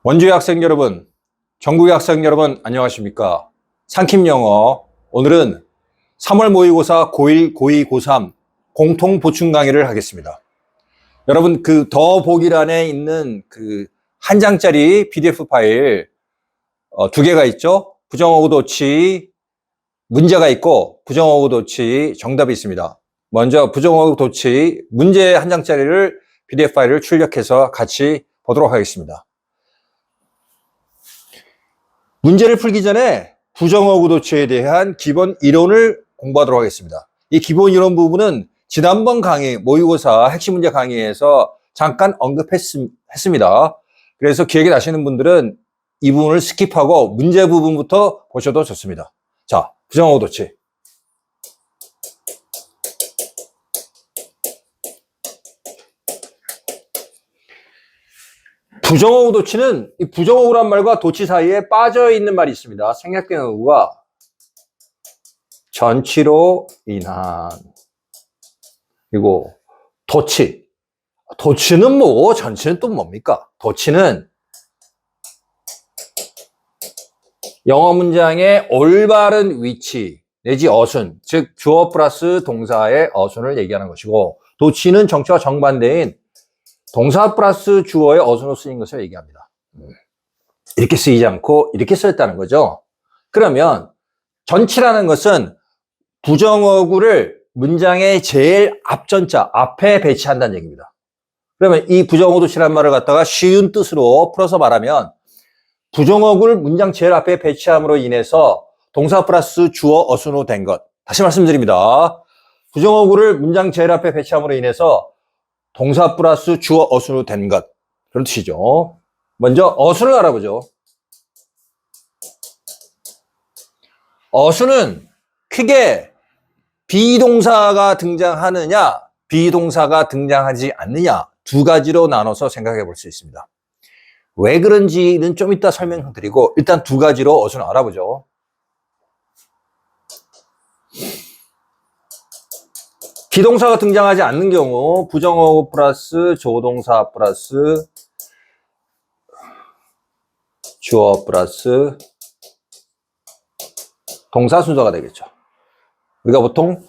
원주의 학생 여러분, 전국의 학생 여러분 안녕하십니까? 상킴영어 오늘은 3월 모의고사 고1, 고2, 고3 공통 보충 강의를 하겠습니다. 여러분 그 더보기란에 있는 그 한 장짜리 PDF 파일 두 개가 있죠? 부정어구 도치 문제가 있고 부정어구 도치 정답이 있습니다. 먼저 부정어구 도치 문제 한 장짜리를 PDF 파일을 출력해서 같이 보도록 하겠습니다. 문제를 풀기 전에 부정어구 도치에 대한 기본 이론을 공부하도록 하겠습니다. 이 기본 이론 부분은 지난번 강의, 모의고사 핵심 문제 강의에서 잠깐 언급했습니다. 그래서 기억이 나시는 분들은 이 부분을 스킵하고 문제 부분부터 보셔도 좋습니다. 자, 부정어구 도치. 부정어구 도치는 이 부정어구란 말과 도치 사이에 빠져 있는 말이 있습니다. 생략된 어구가 전치로 인한. 그리고 도치. 도치는 뭐고 전치는 또 뭡니까? 도치는 영어 문장의 올바른 위치 내지 어순, 즉 주어 플러스 동사의 어순을 얘기하는 것이고, 도치는 정치와 정반대인 동사 플러스 주어의 어순으로 쓰인 것을 얘기합니다. 이렇게 쓰이지 않고 이렇게 쓰였다는 거죠. 그러면 전치라는 것은 부정어구를 문장의 제일 앞전자 앞에 배치한다는 얘기입니다. 그러면 이 부정어구 도치라는 말을 갖다가 쉬운 뜻으로 풀어서 말하면 부정어구를 문장 제일 앞에 배치함으로 인해서 동사 플러스 주어 어순으로 된 것. 다시 말씀드립니다. 부정어구를 문장 제일 앞에 배치함으로 인해서 동사 플러스 주어 어순으로 된 것. 그런 뜻이죠. 먼저 어순을 알아보죠. 어순은 크게 비동사가 등장하느냐, 비동사가 등장하지 않느냐 두 가지로 나눠서 생각해 볼 수 있습니다. 왜 그런지는 좀 이따 설명드리고 일단 두 가지로 어순을 알아보죠. 비동사가 등장하지 않는 경우 부정어구 플러스 조동사 플러스 주어 플러스 동사 순서가 되겠죠. 우리가 보통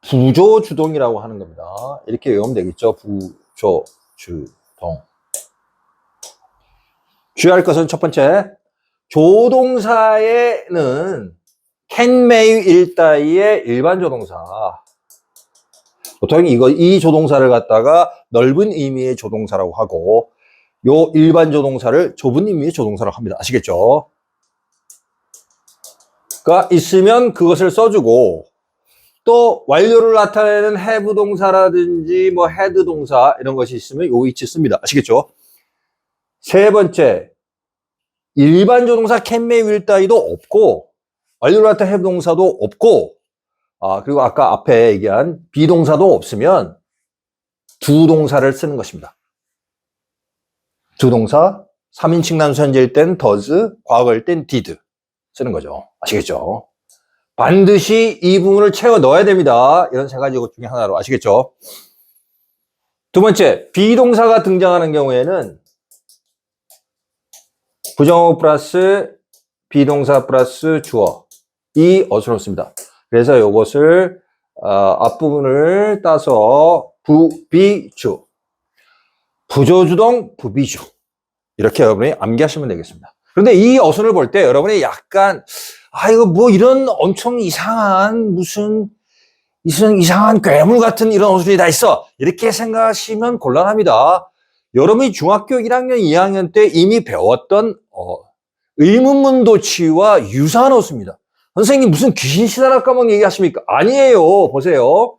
부조주동이라고 하는 겁니다. 이렇게 외우면 되겠죠. 부조주동. 주의할 것은 첫 번째, 조동사에는 can, may, will 따위의 일반 조동사. 보통 이 조동사를 갖다가 넓은 의미의 조동사라고 하고, 요 일반 조동사를 좁은 의미의 조동사라고 합니다. 아시겠죠? 가 있으면 그것을 써주고, 또 완료를 나타내는 have 동사라든지 뭐 had 동사 이런 것이 있으면 요 위치 씁니다. 아시겠죠? 세 번째, 일반 조동사 can, may, will 따위도 없고 완료를 나타내는 have 동사도 없고, 그리고 아까 앞에 얘기한 비동사도 없으면 두 동사를 쓰는 것입니다. 두 동사, 3인칭 단수 현재일 땐 does, 과거일 땐 did 쓰는 거죠. 아시겠죠? 반드시 이 부분을 채워 넣어야 됩니다. 이런 세 가지 것 중에 하나로. 아시겠죠? 두 번째, 비동사가 등장하는 경우에는 부정어구 플러스 비동사 플러스 주어 이 어순을 씁니다. 그래서 이것을 앞부분을 따서 부비주, 부조주동, 부비주 이렇게 여러분이 암기하시면 되겠습니다. 그런데 이 어순을 볼 때 여러분이 약간 이거 뭐 이런 엄청 이상한 무슨 이상한 괴물 같은 이런 어순이 다 있어 이렇게 생각하시면 곤란합니다. 여러분이 중학교 1학년, 2학년 때 이미 배웠던 의문문 도치와 유사한 어순입니다. 선생님 무슨 귀신 시다라 까먹 얘기하십니까? 아니에요. 보세요.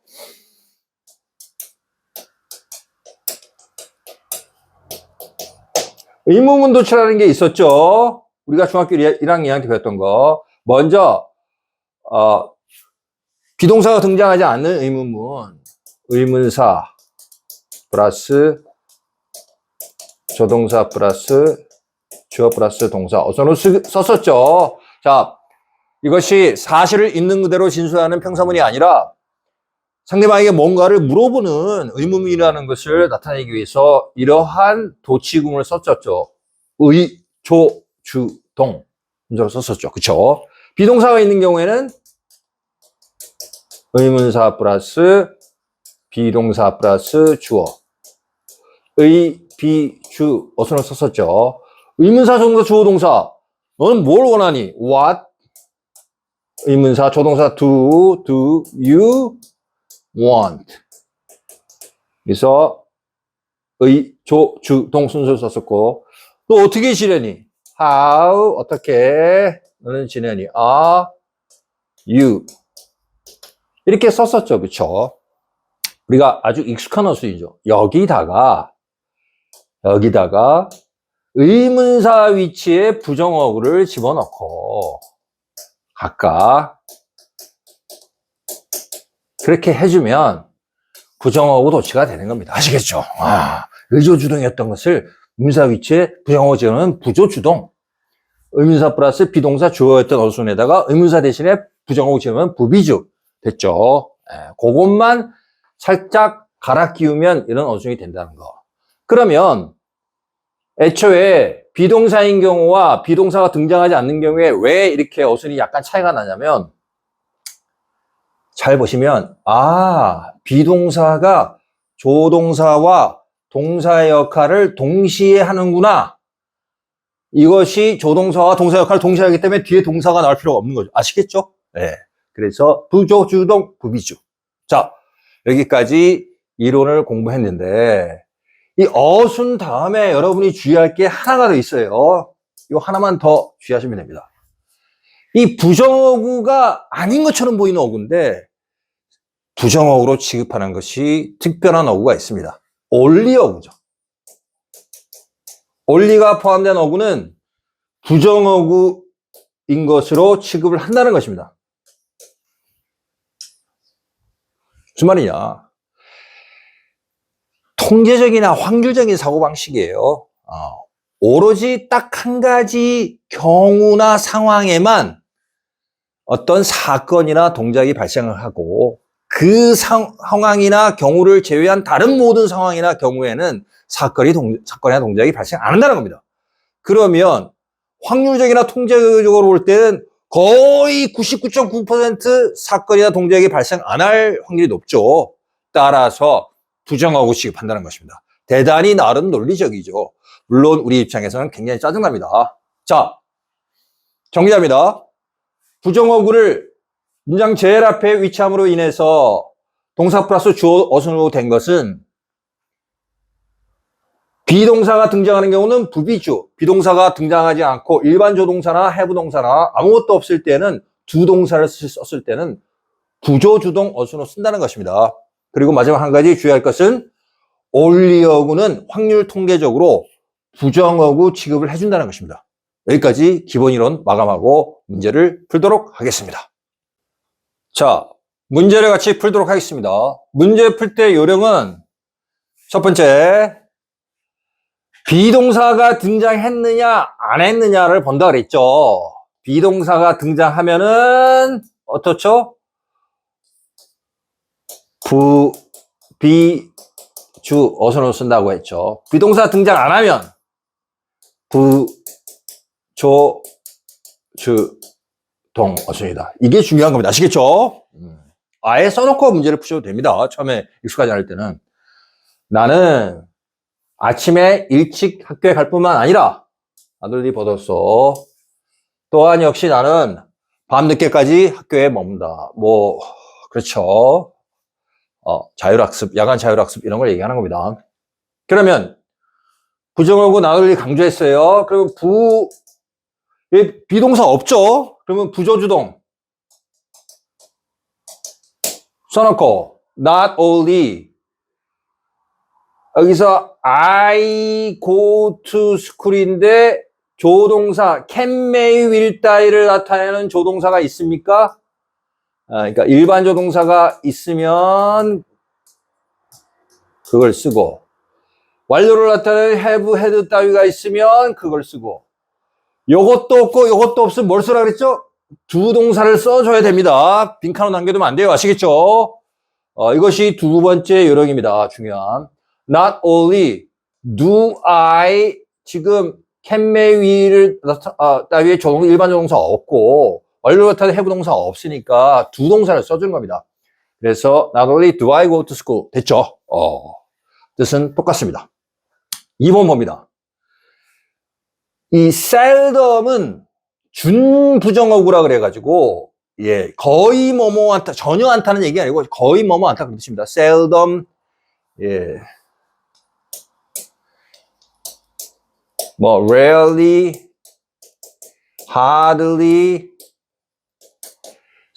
의문문 도치라는 게 있었죠. 우리가 중학교 1학년, 2학년 때 배웠던 거. 먼저 비동사가 등장하지 않는 의문문, 의문사 플러스 조동사 플러스 주어 플러스 동사 어순으로 썼었죠. 자, 이것이 사실을 있는 그대로 진술하는 평사문이 아니라 상대방에게 뭔가를 물어보는 의문문이라는 것을 나타내기 위해서 이러한 도치구문을 썼었죠. 조주동 문자로 썼었죠. 그쵸? 비동사가 있는 경우에는 의문사 플러스 비동사 플러스 주어. 의, 비, 주, 어순을 썼었죠. 의문사, 조동사, 주어, 동사. 너는 뭘 원하니? What? 의문사, 조동사 do you want? 그래서 의, 조, 주, 동 순서를 썼었고 너 어떻게 지내니? How? 어떻게? 너는 지내니? Are you? 이렇게 썼었죠. 그쵸? 우리가 아주 익숙한 어순이죠. 여기다가 의문사 위치에 부정어구를 집어넣고 각각 그렇게 해주면 부정어구 도치가 되는 겁니다. 아시겠죠? 의조주동이었던 것을 의문사 위치에 부정어구 집어넣으면 부조주동. 의문사 플러스 비동사 주어였던 어순에다가 의문사 대신에 부정어구 집어넣으면 부비주. 됐죠? 그것만 살짝 갈아 끼우면 이런 어순이 된다는 거. 그러면 애초에 비동사인 경우와 비동사가 등장하지 않는 경우에 왜 이렇게 어순이 약간 차이가 나냐면 잘 보시면 비동사가 조동사와 동사의 역할을 동시에 하는구나. 이것이 조동사와 동사 역할을 동시에 하기 때문에 뒤에 동사가 나올 필요가 없는 거죠. 아시겠죠? 네. 그래서 부조, 주동, 부비주. 자, 여기까지 이론을 공부했는데 이 어순 다음에 여러분이 주의할 게 하나가 더 있어요. 이거 하나만 더 주의하시면 됩니다. 이 부정어구가 아닌 것처럼 보이는 어구인데 부정어구로 취급하는 것이 특별한 어구가 있습니다. only 어구죠. only가 포함된 어구는 부정어구인 것으로 취급을 한다는 것입니다. 무슨 말이냐? 통계적이나 확률적인 사고방식이에요. 오로지 딱 한 가지 경우나 상황에만 어떤 사건이나 동작이 발생을 하고 그 상황이나 경우를 제외한 다른 모든 상황이나 경우에는 사건이나 동작이 발생 안 한다는 겁니다. 그러면 확률적이나 통계적으로 볼 때는 거의 99.9% 사건이나 동작이 발생 안 할 확률이 높죠. 따라서 부정어구 취급한다는 것입니다. 대단히 나름 논리적이죠. 물론 우리 입장에서는 굉장히 짜증납니다. 자, 정리합니다. 부정어구를 문장 제일 앞에 위치함으로 인해서 동사 플러스 주어 어순으로 된 것은 비동사가 등장하는 경우는 부비주, 비동사가 등장하지 않고 일반 조동사나 해부동사나 아무것도 없을 때는 두 동사를 썼을 때는 부조주동 어순으로 쓴다는 것입니다. 그리고 마지막 한 가지 주의할 것은 only 어구는 확률 통계적으로 부정어구 취급을 해준다는 것입니다. 여기까지 기본 이론 마감하고 문제를 풀도록 하겠습니다. 자, 문제를 같이 풀도록 하겠습니다. 문제 풀 때 요령은 첫 번째, 비동사가 등장했느냐 안 했느냐를 본다 그랬죠. 비동사가 등장하면은 어떻죠? 비주 어순으로 쓴다고 했죠. 비동사 등장 안 하면 부조주동 어순이다. 이게 중요한 겁니다. 아시겠죠? 아예 써놓고 문제를 푸셔도 됩니다. 처음에 익숙하지 않을 때는. 나는 아침에 일찍 학교에 갈 뿐만 아니라 아들이 벗었어. 또한 역시 나는 밤늦게까지 학교에 머문다. 그렇죠. 자율학습, 야간 자율학습 이런 걸 얘기하는 겁니다. 그러면 부정어구 나들이 강조했어요. 그러면 비동사 없죠? 그러면 부조주동 써놓고 not only 여기서 I go to school인데 조동사 can, may, will, die를 나타내는 조동사가 있습니까? 그러니까 일반 조동사가 있으면 그걸 쓰고 완료를 나타내는 have, had 따위가 있으면 그걸 쓰고 요것도 없고 요것도 없으면 뭘 쓰라 그랬죠? 두 동사를 써줘야 됩니다. 빈칸으로 남겨두면 안 돼요. 아시겠죠? 이것이 두 번째 요령입니다. 중요한. Not only do I 지금 can may를 따위에 일반 조동사 없고 완료 같은 have 동사 없으니까 두 동사를 써주는 겁니다. 그래서 not only do I go to school 됐죠? 뜻은 똑같습니다. 2번 봅니다. 이 seldom은 준부정어구라 그래가지고 거의 뭐뭐 않다, 전혀 않다는 얘기 아니고 거의 뭐뭐 않다 그런 뜻입니다. seldom 뭐 rarely, hardly,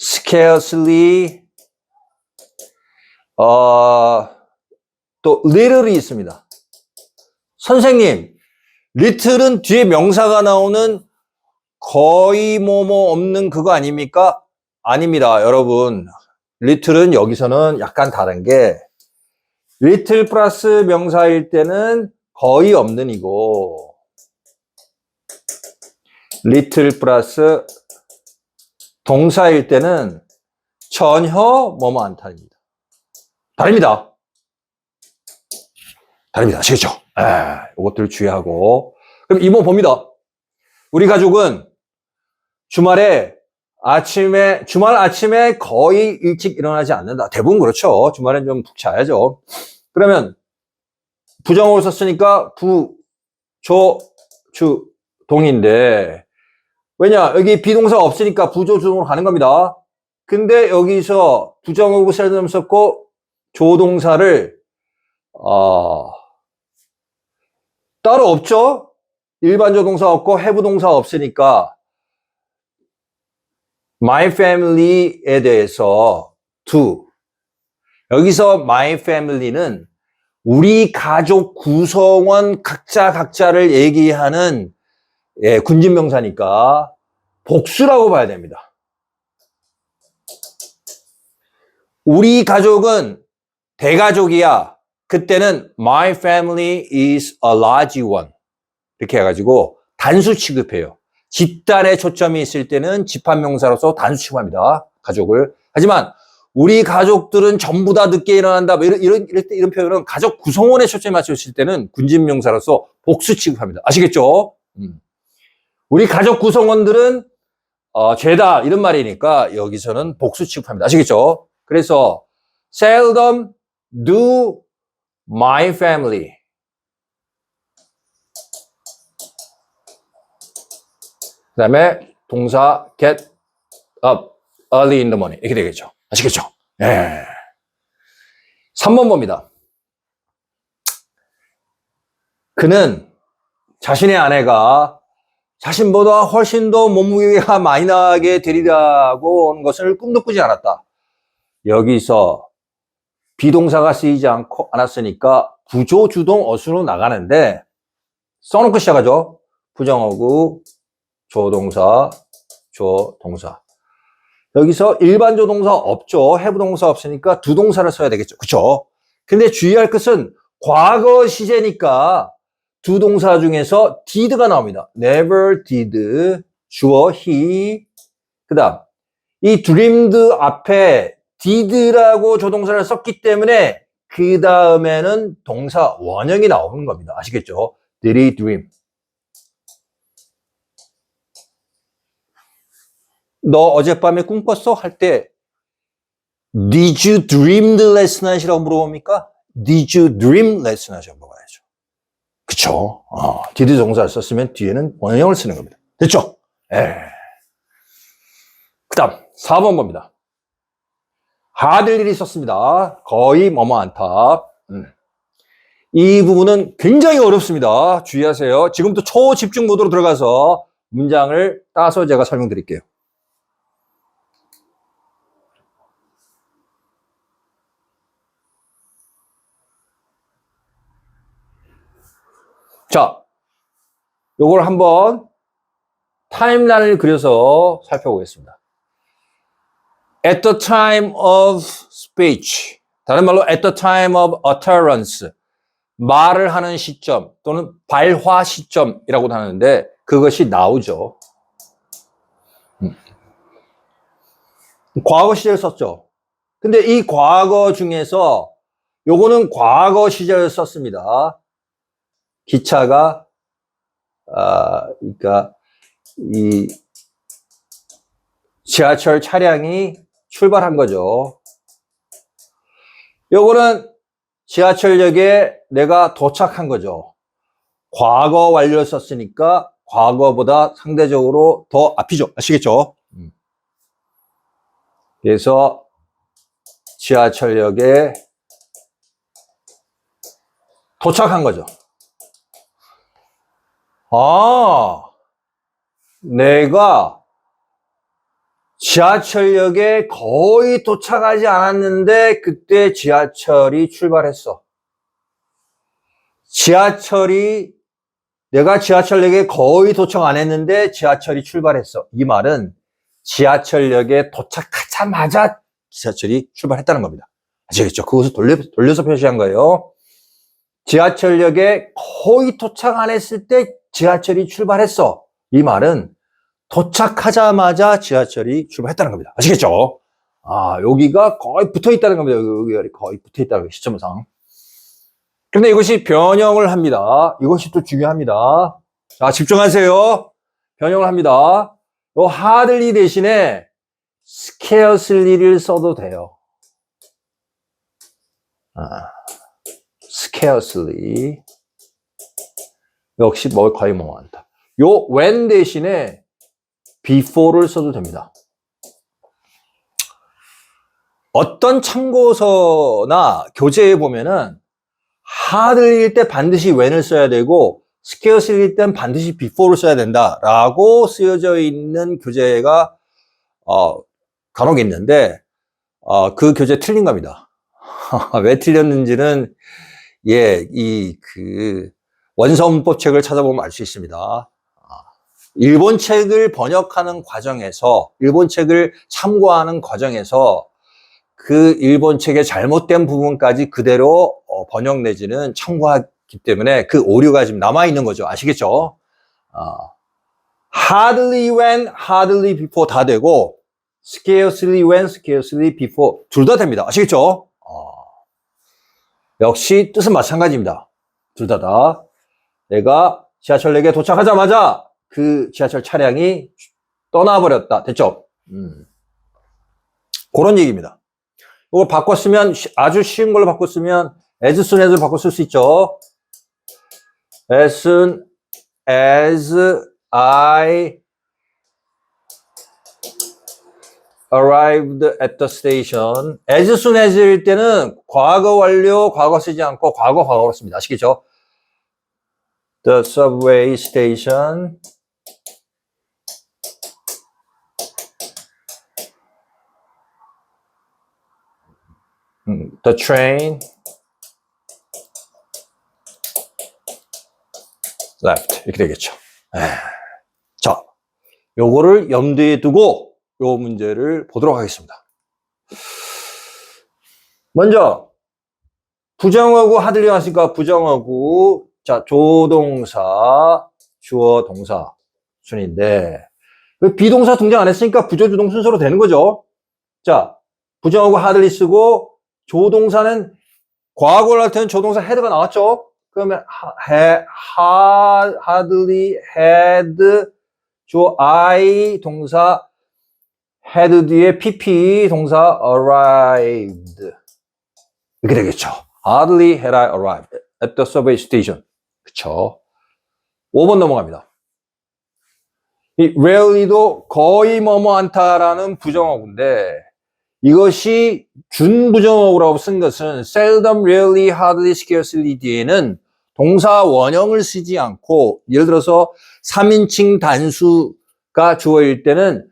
scarcely, 또 little이 있습니다. 선생님, little은 뒤에 명사가 나오는 거의 뭐뭐 없는 그거 아닙니까? 아닙니다, 여러분. little은 여기서는 약간 다른 게 little 플러스 명사일 때는 거의 없는 이고 little 플러스 동사일 때는 전혀 뭐뭐 않다입니다. 다릅니다. 아시겠죠? 이것들 주의하고. 그럼 2번 봅니다. 우리 가족은 주말 아침에 거의 일찍 일어나지 않는다. 대부분 그렇죠. 주말엔 좀 푹 자야죠. 그러면 부정어를 썼으니까 동인데 왜냐? 여기 비동사가 없으니까 부조주동으로 가는 겁니다. 근데 여기서 부정어구 seldom 썼고 조동사를 따로 없죠? 일반 조동사 없고 have 동사 없으니까 my family에 대해서 to 여기서 my family는 우리 가족 구성원 각자를 얘기하는 군진명사니까 복수라고 봐야 됩니다. 우리 가족은 대가족이야. 그때는 my family is a large one. 이렇게 해가지고 단수 취급해요. 집단에 초점이 있을 때는 집합명사로서 단수 취급합니다. 가족을. 하지만 우리 가족들은 전부 다 늦게 일어난다. 뭐 이런 표현은 가족 구성원에 초점이 맞춰 있을 때는 군진명사로서 복수 취급합니다. 아시겠죠? 우리 가족 구성원들은 죄다 이런 말이니까 여기서는 복수 취급합니다. 아시겠죠? 그래서 seldom do my family 그 다음에 동사 get up early in the morning 이렇게 되겠죠. 아시겠죠? 3번 봅니다. 그는 자신의 아내가 자신보다 훨씬 더 몸무게가 많이 나게 되리라고 온 것을 꿈도 꾸지 않았다. 여기서 비동사가 쓰이지 않았으니까 부조주동 어순으로 나가는데 써놓고 시작하죠. 부정어구, 조동사. 여기서 일반 조동사 없죠. have 동사 없으니까 두 동사를 써야 되겠죠. 그쵸? 근데 주의할 것은 과거 시제니까 두 동사 중에서 did가 나옵니다. never did, 주어 he. 그 다음, 이 dreamed 앞에 did라고 조동사를 썼기 때문에 그 다음에는 동사 원형이 나오는 겁니다. 아시겠죠? Did he dream? 너 어젯밤에 꿈 꿨어? 할 때 Did you dream the last night이라고 물어봅니까? Did you dream last night이라고 물어봐야죠. 그쵸? did 동사를 썼으면 뒤에는 원형을 쓰는 겁니다. 됐죠? 그 다음 4번 봅니다. 하들 일이 있었습니다. 거의 뭐뭐 않다. 이 부분은 굉장히 어렵습니다. 주의하세요. 지금부터 초집중 모드로 들어가서 문장을 따서 제가 설명드릴게요. 자, 요걸 한번 타임라인을 그려서 살펴보겠습니다. At the time of speech, 다른 말로 at the time of utterance, 말을 하는 시점 또는 발화 시점이라고도 하는데 그것이 나오죠. 과거 시제를 썼죠. 근데 이 과거 중에서 요거는 과거 시제를 썼습니다. 기차가 그러니까 이 지하철 차량이 출발한 거죠. 요거는 지하철역에 내가 도착한 거죠. 과거 완료를 썼으니까 과거보다 상대적으로 더 앞이죠. 아시겠죠? 그래서 지하철역에 도착한 거죠. 내가 지하철역에 거의 도착하지 않았는데 그때 지하철이 출발했어. 내가 지하철역에 거의 도착 안 했는데 지하철이 출발했어. 이 말은 지하철역에 도착하자마자 지하철이 출발했다는 겁니다. 아시겠죠? 그것을 돌려서 표시한 거예요. 지하철역에 거의 도착 안 했을 때 지하철이 출발했어. 이 말은 도착하자마자 지하철이 출발했다는 겁니다. 아시겠죠? 여기가 거의 붙어 있다는 겁니다. 여기 거의 붙어 있다는 거예요. 시점상. 근데 이것이 변형을 합니다. 이것이 또 중요합니다. 자, 집중하세요. 변형을 합니다. 요 hardly 대신에 scarcely를 써도 돼요. scarcely. 역시 거의 많다. 요 when 대신에 before를 써도 됩니다. 어떤 참고서나 교재에 보면은 hardly일 때 반드시 when을 써야 되고 scarcely일 땐 반드시 before를 써야 된다라고 쓰여져 있는 교재가 간혹 있는데 그 교재 틀린 겁니다. 왜 틀렸는지는 원서문법 책을 찾아보면 알 수 있습니다. 일본 책을 번역하는 과정에서, 일본 책을 참고하는 과정에서 그 일본 책의 잘못된 부분까지 그대로 번역 내지는 참고하기 때문에 그 오류가 지금 남아있는 거죠. 아시겠죠? hardly when, hardly before 다 되고 scarcely when, scarcely before 둘 다 됩니다. 아시겠죠? 역시 뜻은 마찬가지입니다. 둘 다. 내가 지하철역에 도착하자마자 그 지하철 차량이 떠나버렸다. 됐죠? 그런 얘기입니다. 이거 바꿨으면, 아주 쉬운 걸로 바꿨으면 as soon as를 바꿔 쓸 수 있죠. As soon as I arrived at the station. as soon as일 때는 과거 완료, 과거 쓰지 않고 과거로 씁니다. 아시겠죠? The subway station. The train left. 이렇게 되겠죠. 자, 요거를 염두에 두고 요 문제를 보도록 하겠습니다. 먼저 부정어구 하들리 왔으니까 부정어구, 자, 조동사, 주어, 동사 순인데 비동사 등장 안 했으니까 부조주동 순서로 되는 거죠. 자, 부정어구 하들리 쓰고 조동사는 과거를 할 때는 조동사 had가 나왔죠. 그러면 hardly, had, 주어 I, 동사 had 뒤에 pp, 동사 arrived 이렇게 되겠죠. Hardly had I arrived at the subway station. 그쵸. 5번 넘어갑니다. 이 rarely도 거의 뭐뭐 않다라는 부정어구인데 이것이 준부정어구라고 쓴 것은 seldom, rarely, hardly, scarcely 뒤에는 동사 원형을 쓰지 않고 예를 들어서 3인칭 단수가 주어일 때는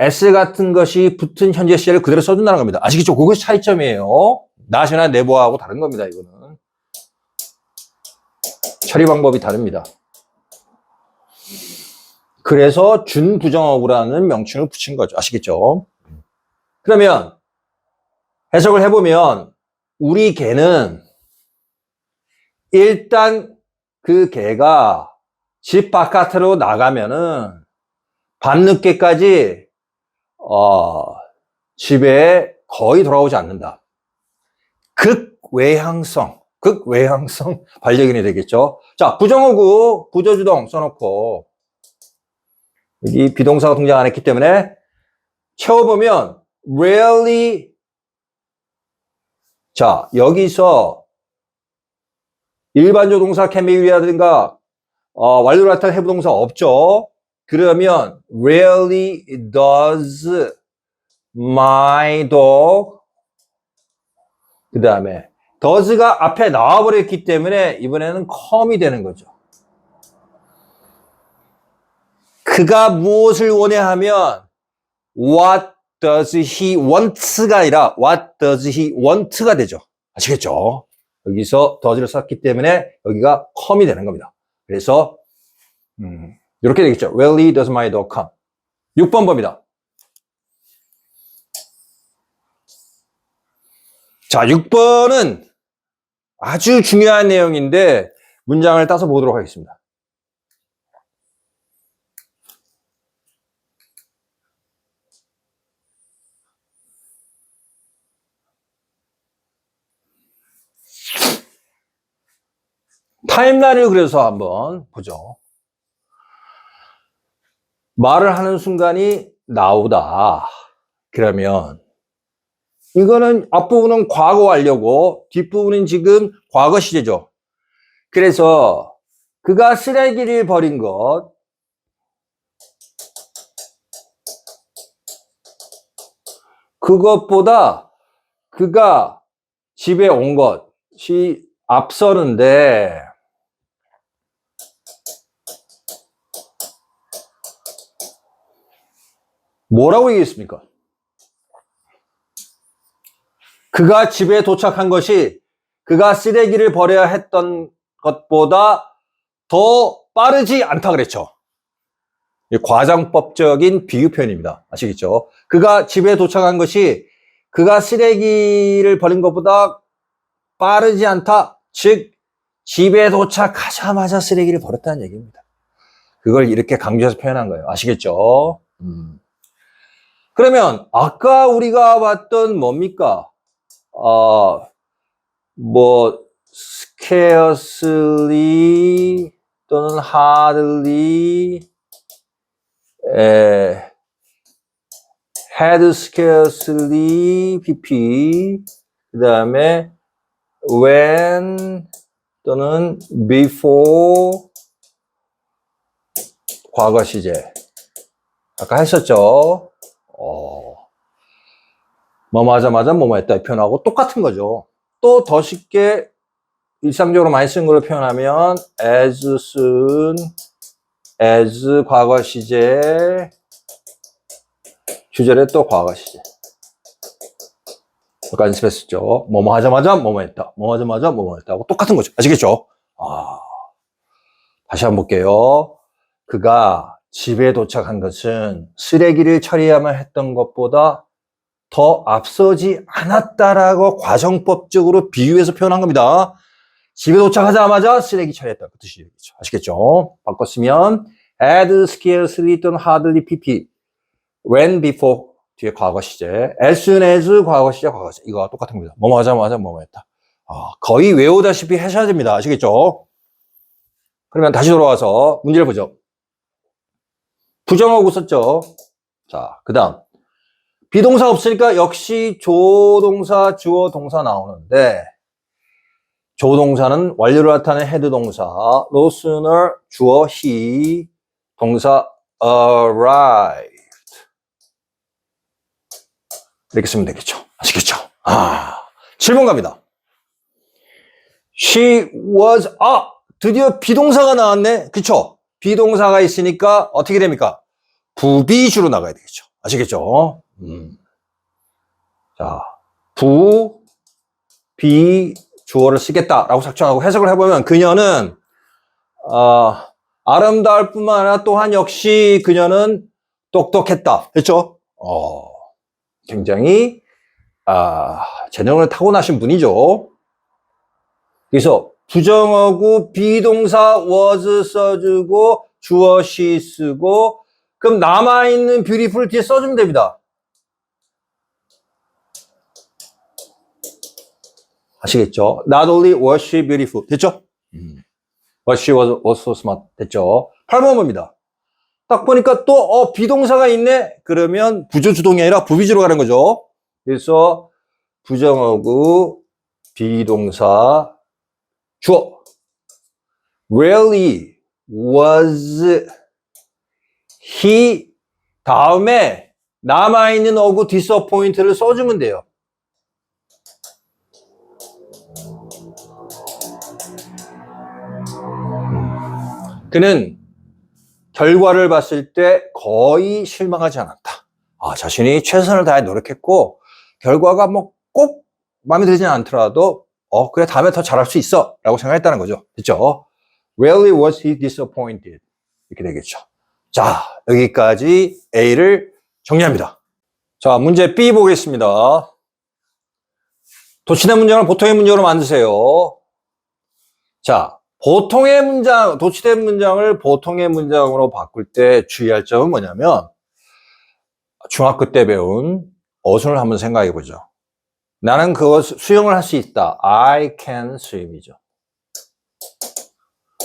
s 같은 것이 붙은 현재 시제를 그대로 써준다는 겁니다. 아시겠죠? 그것이 차이점이에요. not이나 never하고 다른 겁니다. 이거는 처리 방법이 다릅니다. 그래서 준부정어구라는 명칭을 붙인 거죠. 아시겠죠? 그러면 해석을 해보면 우리 개는 일단 그 개가 집 바깥으로 나가면은 밤늦게까지 집에 거의 돌아오지 않는다. 극외향성, 극외향성 반려견이 되겠죠. 자, 부정어구 부조주동 써놓고 여기 비동사가 등장 안 했기 때문에 채워보면 rarely. 자, 여기서 일반조 동사 can be ra든가 완료를 나타낸 have 동사 없죠. 그러면 rarely does my dog, 그 다음에 does가 앞에 나와버렸기 때문에 이번에는 come이 되는 거죠. 그가 무엇을 원해 하면 what does he want가 아니라 what does he want가 되죠. 아시겠죠? 여기서 does를 썼기 때문에 여기가 come이 되는 겁니다. 그래서 이렇게 되겠죠. Rarely does my dog come. 6번 봅니다. 자, 6번은 아주 중요한 내용인데 문장을 따서 보도록 하겠습니다. 타임라인을 그려서 한번 보죠. 말을 하는 순간이 나오다. 그러면 이거는 앞부분은 과거 완료고 뒷부분은 지금 과거 시제죠. 그래서 그가 쓰레기를 버린 것, 그것보다 그가 집에 온 것이 앞서는데 뭐라고 얘기했습니까? 그가 집에 도착한 것이 그가 쓰레기를 버려야 했던 것보다 더 빠르지 않다 그랬죠. 과장법적인 비유 표현입니다. 아시겠죠? 그가 집에 도착한 것이 그가 쓰레기를 버린 것보다 빠르지 않다. 즉 집에 도착하자마자 쓰레기를 버렸다는 얘기입니다. 그걸 이렇게 강조해서 표현한 거예요. 아시겠죠? 그러면 아까 우리가 봤던 뭡니까? scarcely 또는 hardly, had scarcely, pp, 그 다음에 when 또는 before, 과거 시제. 아까 했었죠. 뭐뭐 하자마자 뭐뭐 했다 표현하고 똑같은 거죠. 또 더 쉽게 일상적으로 많이 쓰는 걸로 표현하면 as soon as 과거 시제, 주절에 또 과거 시제. 아까 연습했었죠. 뭐뭐 하자마자 뭐뭐 했다. 뭐뭐 하자마자 뭐뭐 했다 하고 똑같은 거죠. 아시겠죠? 다시 한번 볼게요. 그가 집에 도착한 것은 쓰레기를 처리해야만 했던 것보다 더 앞서지 않았다라고 과정법적으로 비유해서 표현한 겁니다. 집에 도착하자마자 쓰레기 처리했다. 그 뜻이죠. 아시겠죠? 바꿨으면 had scarcely 또는 hardly pp, when before 뒤에 과거 시제, as soon as 과거 시제, 과거 시제. 이거 똑같은 겁니다. 뭐뭐 하자마자 뭐뭐 했다. 거의 외우다시피 하셔야 됩니다. 아시겠죠? 그러면 다시 돌아와서 문제를 보죠. 부정어구 썼죠? 자, 그 다음 비동사 없으니까 역시 조동사, 주어, 동사 나오는데 조동사는 완료를 나타내는 헤드 동사, no sooner, 주어 he, 동사 arrived. 이렇게 쓰면 되겠죠. 아시겠죠? 7번 갑니다. She was, 드디어 비동사가 나왔네. 그쵸? 비동사가 있으니까 어떻게 됩니까? 부비주로 나가야 되겠죠. 아시겠죠? 자, 부, 비, 주어를 쓰겠다라고 작정하고 해석을 해보면 그녀는 아름다울 뿐만 아니라 또한 역시 그녀는 똑똑했다. 그렇죠? 굉장히 재능을 타고나신 분이죠. 그래서 부정어구 비동사 was 써주고 주어 she 쓰고 그럼 남아있는 beautiful 뒤에 써주면 됩니다. 아시겠죠? Not only was she beautiful. 됐죠? But she was also smart. 됐죠? 8번 봅니다. 딱 보니까 또, 비동사가 있네? 그러면 부조주동이 아니라 부비주로 가는 거죠. 그래서 부정어구, 비동사, 주어. Rarely was he 다음에 남아있는 어구 disappoint를 써주면 돼요. 그는 결과를 봤을 때 거의 실망하지 않았다. 자신이 최선을 다해 노력했고 결과가 뭐 꼭 마음에 들지는 않더라도 그래 다음에 더 잘할 수 있어 라고 생각했다는 거죠. 됐죠? Rarely was he disappointed. 이렇게 되겠죠. 자, 여기까지 A를 정리합니다. 자, 문제 B 보겠습니다. 도치대 문장을 보통의 문장으로 만드세요. 자, 보통의 문장, 도치된 문장을 보통의 문장으로 바꿀 때 주의할 점은 뭐냐면 중학교 때 배운 어순을 한번 생각해 보죠. 나는 그것 수영을 할 수 있다. I can swim이죠.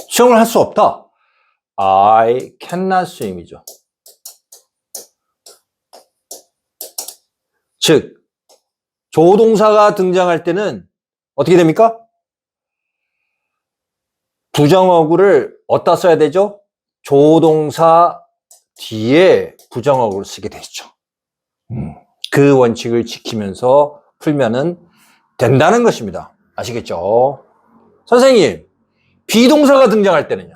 수영을 할 수 없다. I cannot swim이죠. 즉, 조동사가 등장할 때는 어떻게 됩니까? 부정어구를 어디다 써야 되죠? 조동사 뒤에 부정어구를 쓰게 되죠. 그 원칙을 지키면서 풀면은 된다는 것입니다. 아시겠죠? 선생님, 비동사가 등장할 때는요.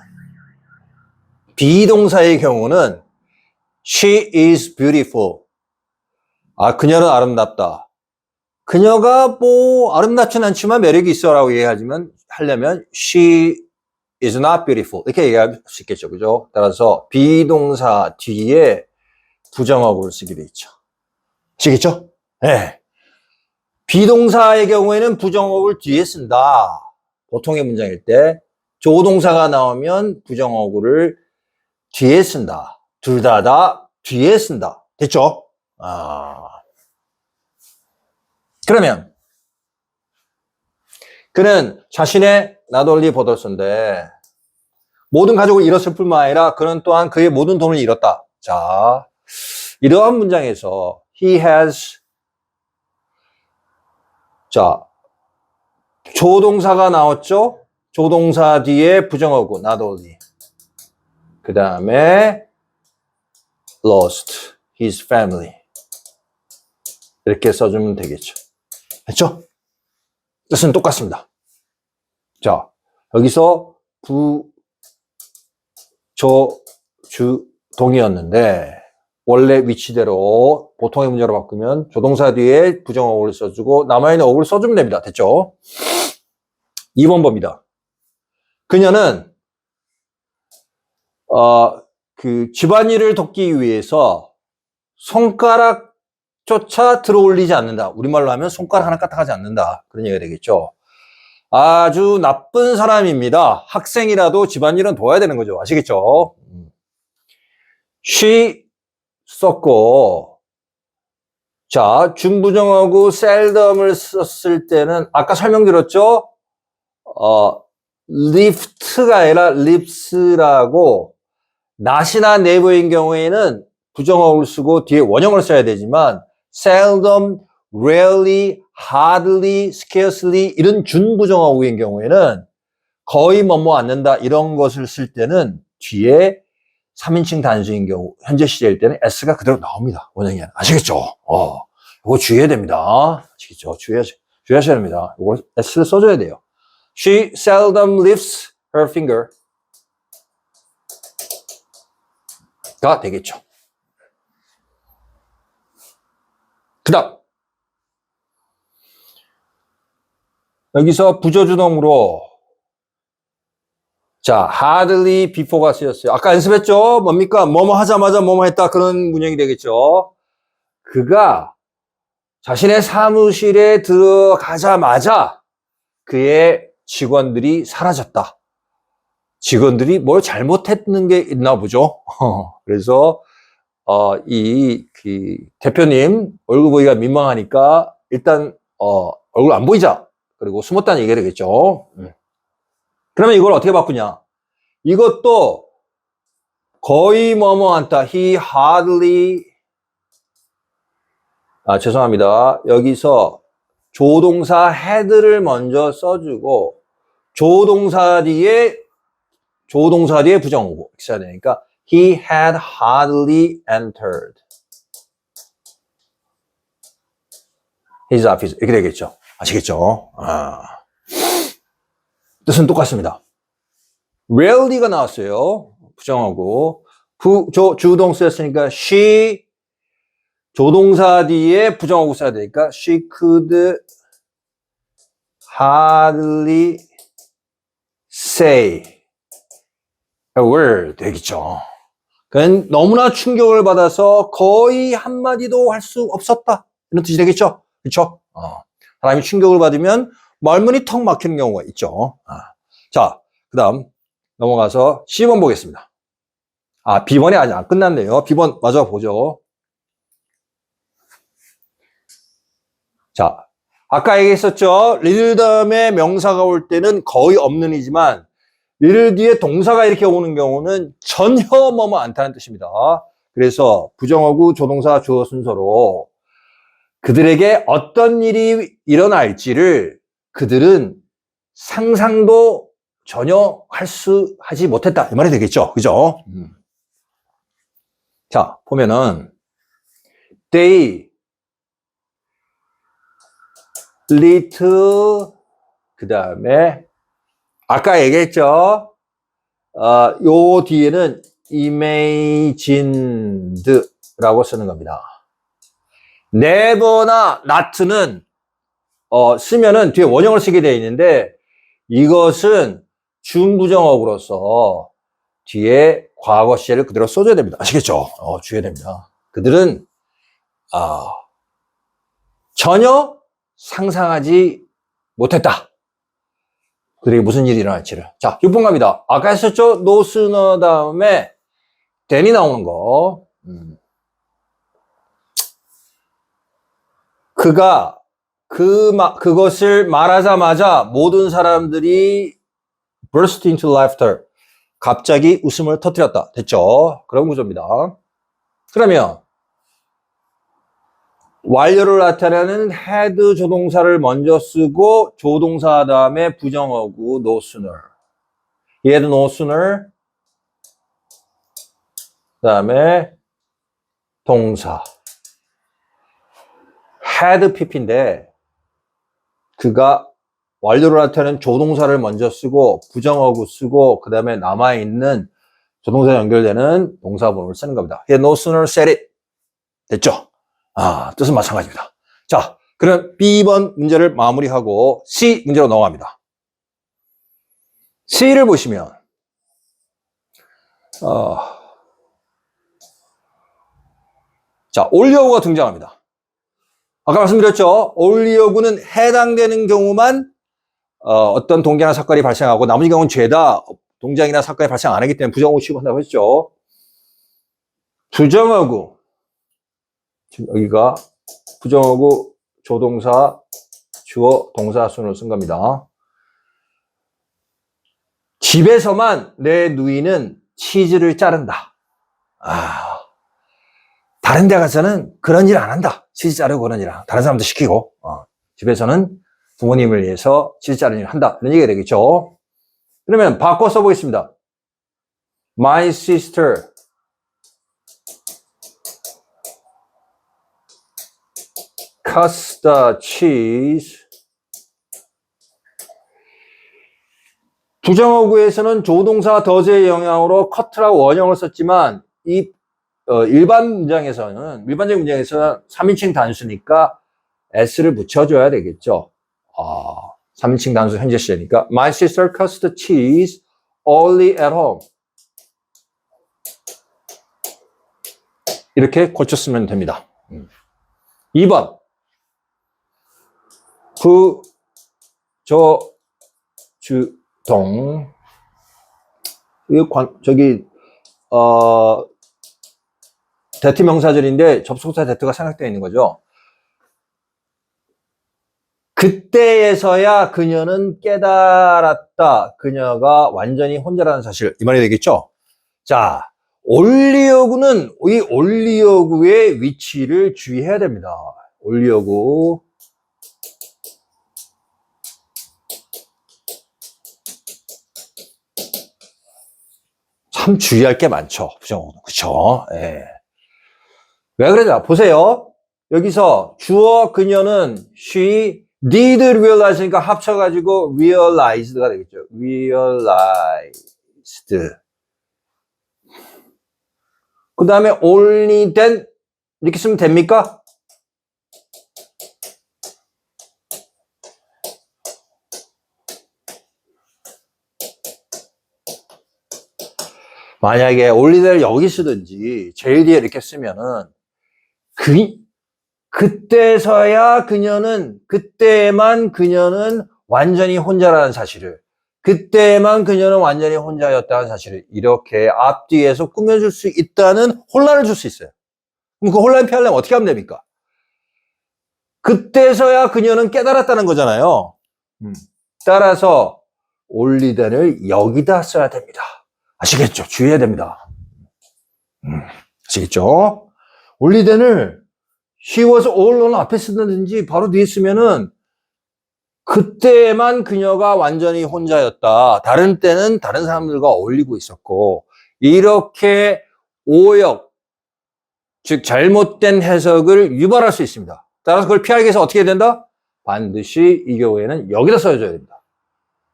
비동사의 경우는 She is beautiful. 그녀는 아름답다. 그녀가 뭐 아름답진 않지만 매력이 있어라고 하려면 She is not beautiful. 이렇게 얘기할 수 있겠죠. 그죠? 따라서 비동사 뒤에 부정어구를 쓰게 돼 있죠. 아시겠죠? 네. 비동사의 경우에는 부정어구를 뒤에 쓴다. 보통의 문장일 때 조동사가 나오면 부정어구를 뒤에 쓴다. 둘 다 뒤에 쓴다. 됐죠? 그러면 그는 자신의 not only 보더스인데 모든 가족을 잃었을 뿐만 아니라 그는 또한 그의 모든 돈을 잃었다. 자, 이러한 문장에서 he has 자, 조동사가 나왔죠? 조동사 뒤에 부정어구 not only 그 다음에 lost his family 이렇게 써주면 되겠죠. 됐죠? 뜻은 똑같습니다. 자, 여기서 부조주동이었는데 원래 위치대로 보통의 문제로 바꾸면 조동사 뒤에 부정어구를 써주고 남아있는 어구를 써주면 됩니다. 됐죠? 2번 봅니다. 그녀는 그 집안일을 돕기 위해서 손가락조차 들어올리지 않는다. 우리말로 하면 손가락 하나 까딱하지 않는다. 그런 얘기가 되겠죠. 아주 나쁜 사람입니다. 학생이라도 집안일은 도와야 되는 거죠. 아시겠죠? she 썼고 자, 준부정어구 seldom을 썼을 때는 아까 설명드렸죠? lift가 아니라 lips라고 not이나 never인 경우에는 부정어구를 쓰고 뒤에 원형을 써야 되지만 seldom, rarely, hardly, scarcely 이런 준부정어구인 경우에는 거의 뭐뭐 않는다 이런 것을 쓸 때는 뒤에 3인칭 단수인 경우 현재 시제일 때는 s가 그대로 나옵니다. 원형이 아시겠죠? 이거 주의해야 됩니다. 아시겠죠? 주의하셔야 됩니다. 이거 s를 써줘야 돼요. She seldom lifts her finger. 가 되겠죠. 그 다음 여기서 부조주동으로 자, hardly before가 쓰였어요. 아까 연습했죠? 뭡니까? 뭐뭐 하자마자 뭐뭐 했다. 그런 문형이 되겠죠. 그가 자신의 사무실에 들어가자마자 그의 직원들이 사라졌다. 직원들이 뭘 잘못했는 게 있나 보죠. 그래서 그 대표님 얼굴 보기가 민망하니까 일단 얼굴 안 보이자. 그리고 숨었다는 얘기가 되겠죠. 그러면 이걸 어떻게 바꾸냐? 이것도 거의 뭐뭐 않다. He hardly, 죄송합니다. 여기서 조동사 had를 먼저 써주고 조동사 뒤에 부정어구 써야 되니까 He had hardly entered his office. 이렇게 되겠죠. 아시겠죠? 뜻은 똑같습니다. rarely가 나왔어요. 부정어구. 주동사였으니까 she, 조동사 뒤에 부정어구 써야 되니까 she could hardly say a word 되겠죠. 그건 너무나 충격을 받아서 거의 한마디도 할 수 없었다. 이런 뜻이 되겠죠. 그렇죠? 사람이 충격을 받으면 말문이 턱 막히는 경우가 있죠. 자, 그 다음 넘어가서 C번 보겠습니다. B번이 아직 안 끝났네요. B번 마저 보죠. 자, 아까 얘기했었죠. little 다음에 명사가 올 때는 거의 없는 이지만 little 뒤에 동사가 이렇게 오는 경우는 전혀 뭐뭐 않다는 뜻입니다. 그래서 부정어구, 조동사, 주어 순서로 그들에게 어떤 일이 일어날지를 그들은 상상도 전혀 하지 못했다. 이 말이 되겠죠. 그죠? 자, 보면은 they little 그 다음에 아까 얘기했죠. 요 뒤에는 imagined라고 쓰는 겁니다. never나 not는 쓰면은 뒤에 원형을 쓰게 되어 있는데 이것은 준부정어구로서 뒤에 과거 시제를 그대로 써줘야 됩니다. 아시겠죠? 주셔야 됩니다. 그들은 전혀 상상하지 못했다. 그들에게 무슨 일이 일어날지를. 자, 6번 갑니다. 아까 했었죠? no sooner 다음에 then이 나오는 거. 그가 그것을 말하자마자 모든 사람들이 burst into laughter. 갑자기 웃음을 터뜨렸다. 됐죠? 그런 구조입니다. 그러면 완료를 나타내는 had 조동사를 먼저 쓰고 조동사 다음에 부정어구 no sooner. he had no sooner 다음에 동사 had pp인데 그가 완료를 나타내는 조동사를 먼저 쓰고 부정어구 쓰고 그 다음에 남아있는 조동사 연결되는 동사본을 쓰는 겁니다. he had no sooner said it. 됐죠? 뜻은 마찬가지입니다. 자, 그럼 B번 문제를 마무리하고 C 문제로 넘어갑니다. C를 보시면 자, 올리어구가 등장합니다. 아까 말씀드렸죠? 올리어구는 해당되는 경우만 어떤 동작이나 사건이 발생하고 나머지 경우는 죄다 동작이나 사건이 발생 안 하기 때문에 부정어구 취급한다고 했죠. 부정어구 지금 여기가 부정어구, 조동사, 주어, 동사 순으로 쓴 겁니다. 집에서만 내 누이는 치즈를 자른다. 다른 데 가서는 그런 일 안 한다. 치즈 자르고 그런 일. 다른 사람도 시키고. 집에서는 부모님을 위해서 치즈 자르는 일을 한다. 이런 얘기가 되겠죠. 그러면 바꿔 써보겠습니다. My sister cuts the cheese. 부정어구에서는 조동사 does의 영향으로 cut라고 원형을 썼지만 이 일반적인 문장에서는 3인칭 단수니까 s를 붙여줘야 되겠죠. 3인칭 단수 현재 시제니까 My sister cuts the cheese only at home. 이렇게 고쳤으면 됩니다. 2번 부조주동 이거 대트 명사절인데 접속사 대트가 생략되어 있는 거죠. 그때에서야 그녀는 깨달았다. 그녀가 완전히 혼자라는 사실. 이 말이 되겠죠? 자, 올리어구는 이 올리어구의 위치를 주의해야 됩니다. 올리어구. 참 주의할 게 많죠. 부정어구는. 그쵸? 예. 왜 그러냐? 보세요. 여기서 주어 그녀는 she did realize니까 합쳐가지고 realized가 되겠죠. realized. 그 다음에 only then 이렇게 쓰면 됩니까? 만약에 only then을 여기 쓰든지 제일 뒤에 이렇게 쓰면은 그때서야 그때만 그녀는 완전히 혼자라는 사실을, 그때만 그녀는 완전히 혼자였다는 사실을 이렇게 앞뒤에서 꾸며줄 수 있다는 혼란을 줄 수 있어요. 그럼 그 혼란을 피하려면 어떻게 하면 됩니까? 그때서야 그녀는 깨달았다는 거잖아요. 따라서 only then을 여기다 써야 됩니다. 아시겠죠? 주의해야 됩니다. 아시겠죠? only then을 she was all alone 앞에 쓰든지 바로 뒤에 쓰면은 그때만 그녀가 완전히 혼자였다. 다른 때는 다른 사람들과 어울리고 있었고, 이렇게 오역, 즉 잘못된 해석을 유발할 수 있습니다. 따라서 그걸 피하기 위해서 어떻게 해야 된다? 반드시 이 경우에는 여기다 써줘야 됩니다.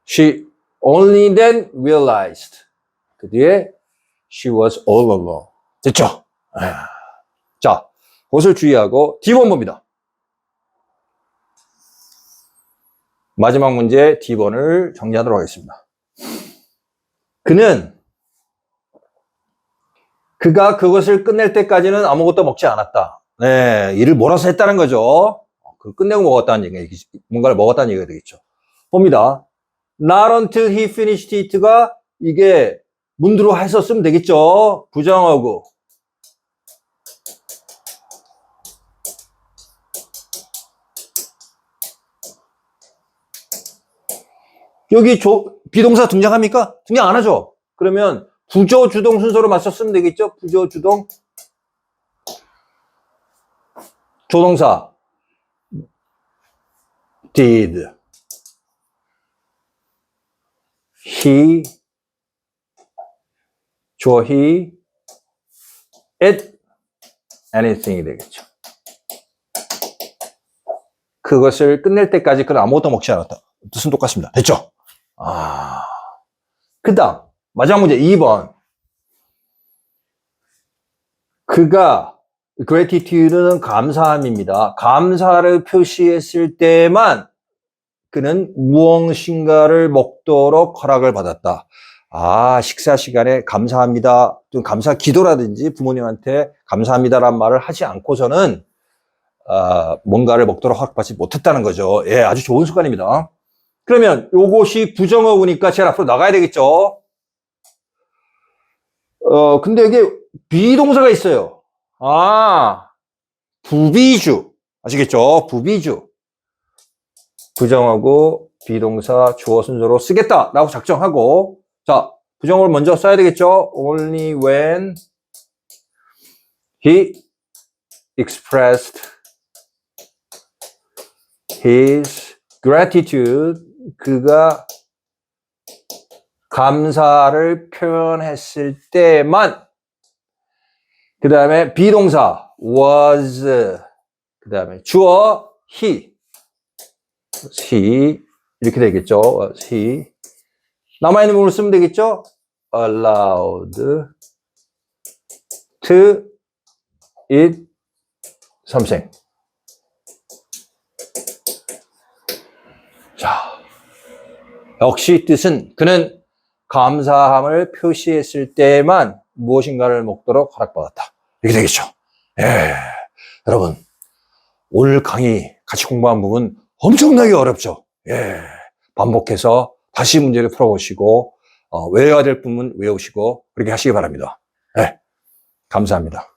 She only then realized. 그 뒤에 she was all alone. 됐죠? 자, 그것을 주의하고 D번 봅니다. 마지막 문제 D번을 정리하도록 하겠습니다. 그가 그것을 끝낼 때까지는 아무것도 먹지 않았다. 네, 이를 몰아서 했다는 거죠. 그 끝내고 먹었다는 얘기, 뭔가를 먹었다는 얘기가 되겠죠. 봅니다. Not until he finished it가 이게 문두로 했었으면 되겠죠. 부정어구. 여기 비동사 등장합니까? 등장 안 하죠? 그러면 부조, 주동 순서로 맞췄으면 되겠죠? 부조, 주동. 조동사. did. he. 주어 he. it. anything이 되겠죠. 그것을 끝낼 때까지 그는 아무것도 먹지 않았다. 뜻은 똑같습니다. 됐죠? 그 다음, 마지막 문제 2번. 그가, gratitude는 감사함입니다. 감사를 표시했을 때만 그는 무엇인가를 먹도록 허락을 받았다. 식사 시간에 감사합니다. 좀 감사 기도라든지 부모님한테 감사합니다라는 말을 하지 않고서는 뭔가를 먹도록 허락받지 못했다는 거죠. 예, 아주 좋은 습관입니다. 그러면 요것이 부정어구니까 제일 앞으로 나가야 되겠죠. 근데 여기 비동사가 있어요. 부비주. 아시겠죠? 부비주. 부정어구, 비동사, 주어 순서로 쓰겠다라고 작정하고, 자, 부정어를 먼저 써야 되겠죠? Only when he expressed his gratitude. 그가 감사를 표현했을 때만. 그 다음에 비동사 was. 그 다음에 주어 he. 이렇게 되겠죠. was he. 남아있는 부분을 쓰면 되겠죠. allowed to eat something. 자, 역시 뜻은 그는 감사함을 표시했을 때만 무엇인가를 먹도록 허락받았다. 이렇게 되겠죠. 예, 여러분 오늘 강의 같이 공부한 부분 엄청나게 어렵죠. 예, 반복해서 다시 문제를 풀어보시고 외워야 될 부분 외우시고 그렇게 하시기 바랍니다. 예, 감사합니다.